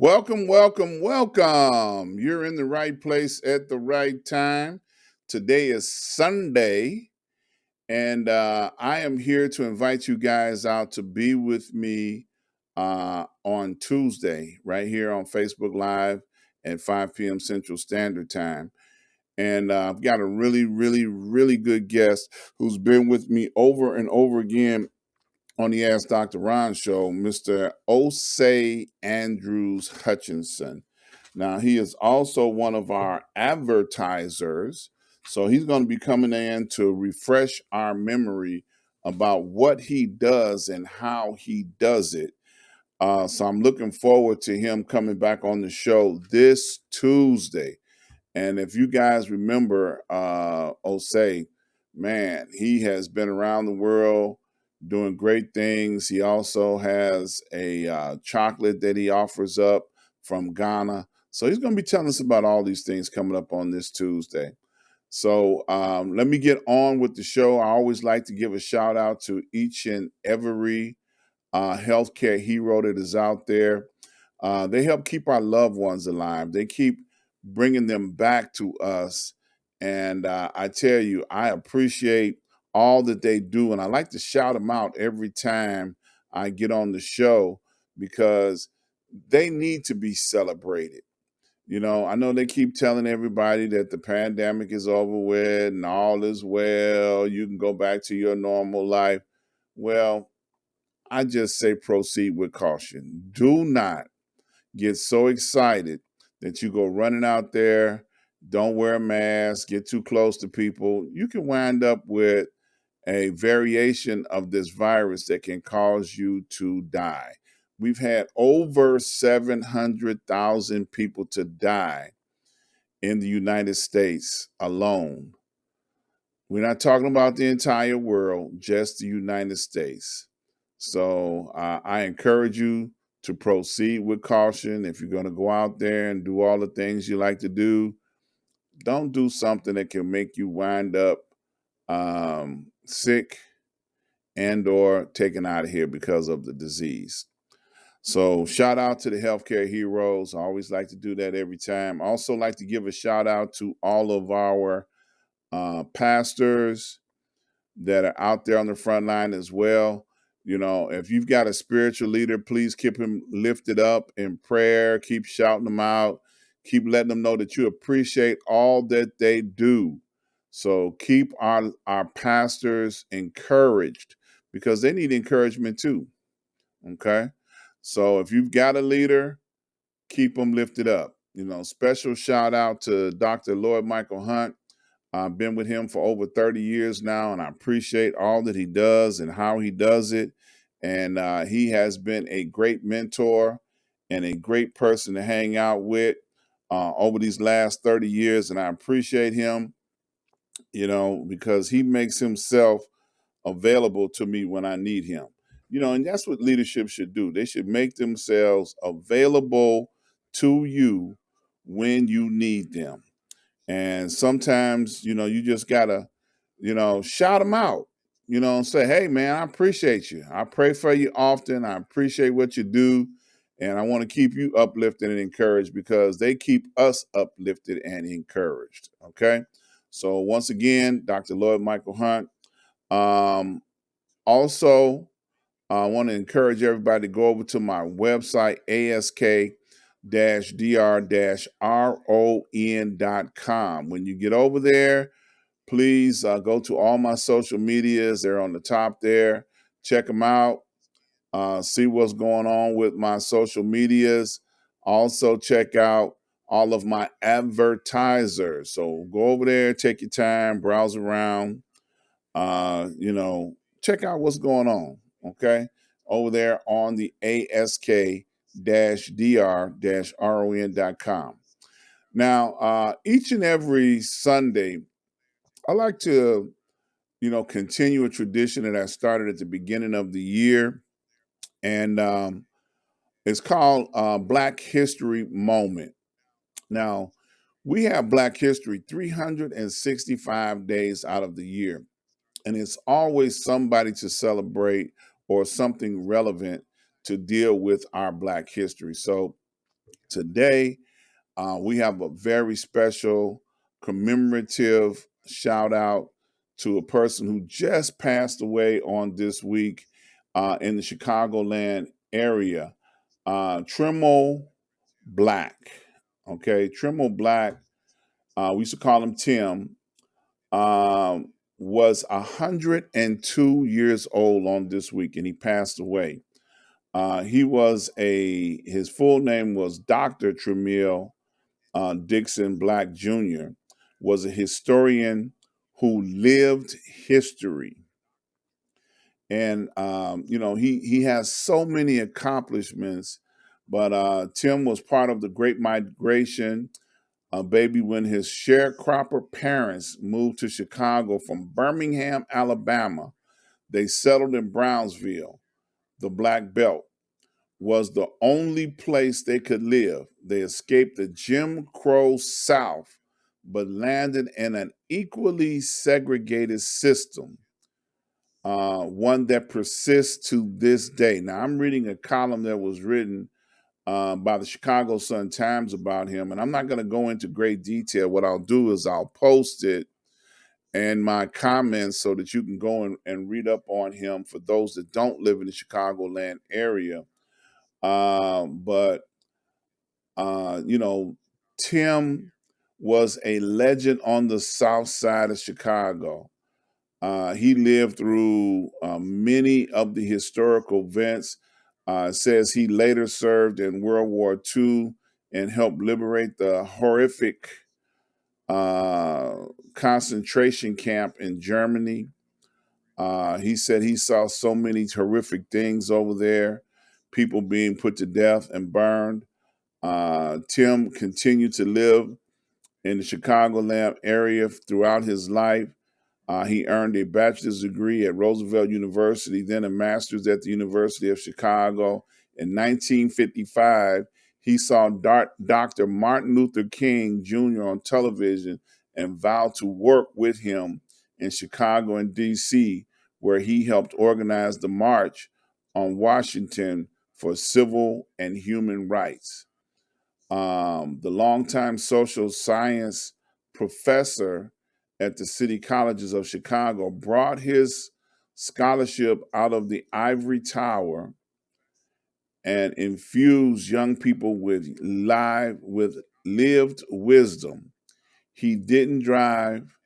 Welcome, welcome, welcome. You're in the right place at the right time. Today is Sunday, and I am here to invite you guys out to be with me on Tuesday, right here on Facebook Live at 5 p.m. Central Standard Time. And I've got a really, really, really good guest who's been with me over and over again on the Ask Dr. Ron show, Mr. Osei Andrews Hutchinson. Now, he is also one of our advertisers. So he's going to be coming in to refresh our memory about what he does and how he does it. So I'm looking forward to him coming back on the show this Tuesday. And if you guys remember Osei, man, he has been around the world doing great things. He also has a chocolate that he offers up from Ghana. So he's going to be telling us about all these things coming up on this Tuesday. So let me get on with the show. I always like to give a shout out to each and every healthcare hero that is out there. They help keep our loved ones alive. They keep bringing them back to us. And I tell you, I appreciate all that they do. And I like to shout them out every time I get on the show because they need to be celebrated. You know, I know they keep telling everybody that the pandemic is over with and all is well. You can go back to your normal life. Well, I just say proceed with caution. Do not get so excited that you go running out there, don't wear a mask, get too close to people. You can wind up with a variation of this virus that can cause you to die. We've had over 700,000 people to die in the United States alone. We're not talking about the entire world, just the United States. So I encourage you to proceed with caution. If you're going to go out there and do all the things you like to do, don't do something that can make you wind up sick and or taken out of here because of the disease. So shout out to the healthcare heroes. I always like to do that every time. I also like to give a shout out to all of our pastors that are out there on the front line as well. You know, if you've got a spiritual leader, please keep him lifted up in prayer. Keep shouting them out. Keep letting them know that you appreciate all that they do. So keep our pastors encouraged because they need encouragement too. Okay. So if you've got a leader, keep them lifted up. You know, special shout out to Dr. Lloyd Michael Hunt. I've been with him for over 30 years now, and I appreciate all that he does and how he does it. And he has been a great mentor and a great person to hang out with over these last 30 years. And I appreciate him, you know, because he makes himself available to me when I need him. You know, and that's what leadership should do. They should make themselves available to you when you need them. And sometimes, you know, you just gotta, you know, shout them out, you know, and say, hey, man, I appreciate you. I pray for you often. I appreciate what you do. And I want to keep you uplifted and encouraged because they keep us uplifted and encouraged. Okay. So once again, Dr. Lloyd Michael Hunt. Also, I want to encourage everybody to go over to my website, ask-dr-ron.com. When you get over there, please go to all my social medias. They're on the top there. Check them out. See what's going on with my social medias. Also, check out all of my advertisers. So go over there, take your time, browse around, you know, check out what's going on. Okay. Over there on the ask-dr-ron.com. Now, each and every Sunday, I like to, you know, continue a tradition that I started at the beginning of the year. And it's called Black History Moment. Now, we have Black History 365 days out of the year. And it's always somebody to celebrate or something relevant to deal with our Black history. So Today, we have a very special commemorative shout out to a person who just passed away on this week in the Chicagoland area. Tremo Black. Okay, Tremo Black, we used to call him Tim, was 102 years old on this week, and he passed away. His full name was Dr. Tremiel Dixon Black Jr., was a historian who lived history. And, he has so many accomplishments, but Tim was part of the Great Migration, baby, when his sharecropper parents moved to Chicago from Birmingham, Alabama. They settled in Brownsville. The Black Belt was the only place they could live. They escaped the Jim Crow South, but landed in an equally segregated system, one that persists to this day. Now, I'm reading a column that was written by the Chicago Sun-Times about him, and I'm not going to go into great detail. What I'll do is I'll post it in my comments so that you can go and read up on him for those that don't live in the Chicagoland area. But Tim was a legend on the South Side of Chicago. He lived through many of the historical events. It says he later served in World War II and helped liberate the horrific concentration camp in Germany. He said he saw so many horrific things over there, people being put to death and burned. Tim continued to live in the Chicagoland area throughout his life. He earned a bachelor's degree at Roosevelt University, then a master's at the University of Chicago. In 1955, he saw Dr. Martin Luther King Jr. on television and vowed to work with him in Chicago and D.C., where he helped organize the March on Washington for civil and human rights. The longtime social science professor at the City Colleges of Chicago brought his scholarship out of the ivory tower and infused young people with lived wisdom. He didn't drive,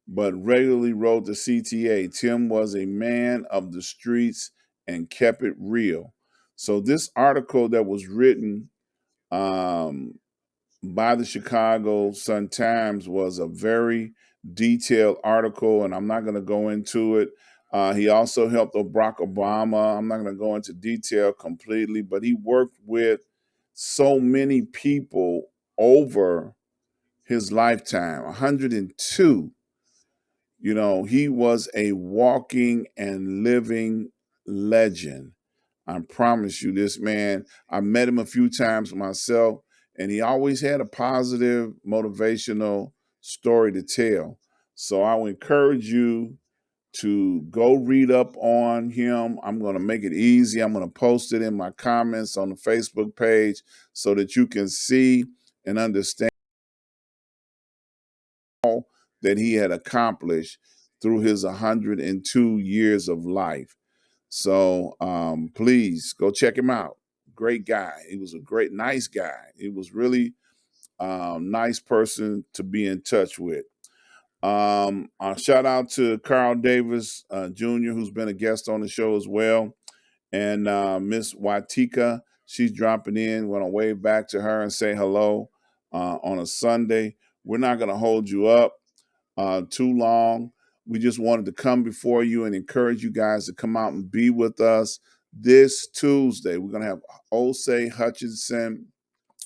but regularly rode the CTA. Tim was a man of the streets and kept it real. So this article that was written um, by the Chicago Sun-Times was a very detailed article, and I'm not going to go into it. He also helped Barack Obama. I'm not going to go into detail completely, but he worked with so many people over his lifetime, 102. He was a walking and living legend. I promise you, this man, I met him a few times myself, and he always had a positive, motivational story to tell. So I would encourage you to go read up on him. I'm going to make it easy. I'm going to post it in my comments on the Facebook page so that you can see and understand all that he had accomplished through his 102 years of life. So please go check him out. Great guy. He was a nice guy. He was really nice person to be in touch with. Shout out to Carl Davis Jr., who's been a guest on the show as well. And Miss Watika, she's dropping in. We're going to wave back to her and say hello on a Sunday. We're not going to hold you up too long. We just wanted to come before you and encourage you guys to come out and be with us this Tuesday. We're going to have Osei Hutchinson.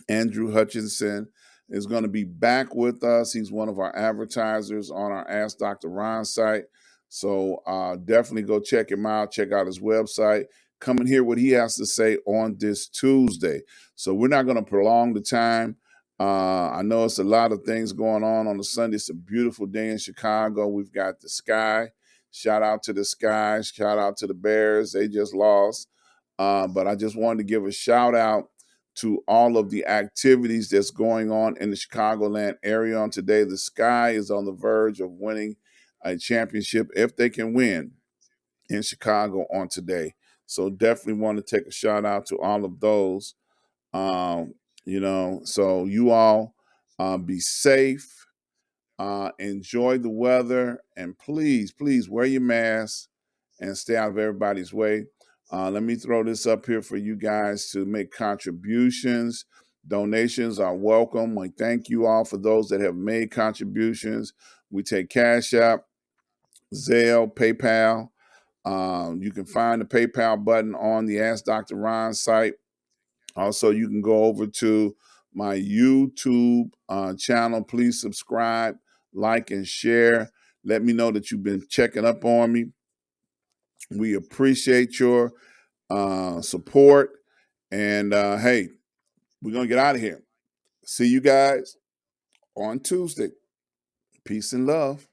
Andrew Hutchinson is going to be back with us. He's one of our advertisers on our Ask Dr. Ron site. So definitely go check him out. Check out his website. Come and hear what he has to say on this Tuesday. So we're not going to prolong the time. I know it's a lot of things going on the Sunday. It's a beautiful day in Chicago. We've got the Sky. Shout out to the Sky. Shout out to the Bears. They just lost. But I just wanted to give a shout out to all of the activities that's going on in the Chicagoland area on today. The Sky is on the verge of winning a championship if they can win in Chicago on today. So definitely want to take a shout out to all of those. Um, so you all be safe, enjoy the weather, and please wear your mask and stay out of everybody's way. Let me throw this up here for you guys to make contributions. Donations are welcome. We thank you all for those that have made contributions. We take Cash App, Zelle, PayPal. You can find the PayPal button on the Ask Dr. Ron site. Also, you can go over to my YouTube channel. Please subscribe, like, and share. Let me know that you've been checking up on me. We appreciate your support. And hey, we're going to get out of here. See you guys on Tuesday. Peace and love.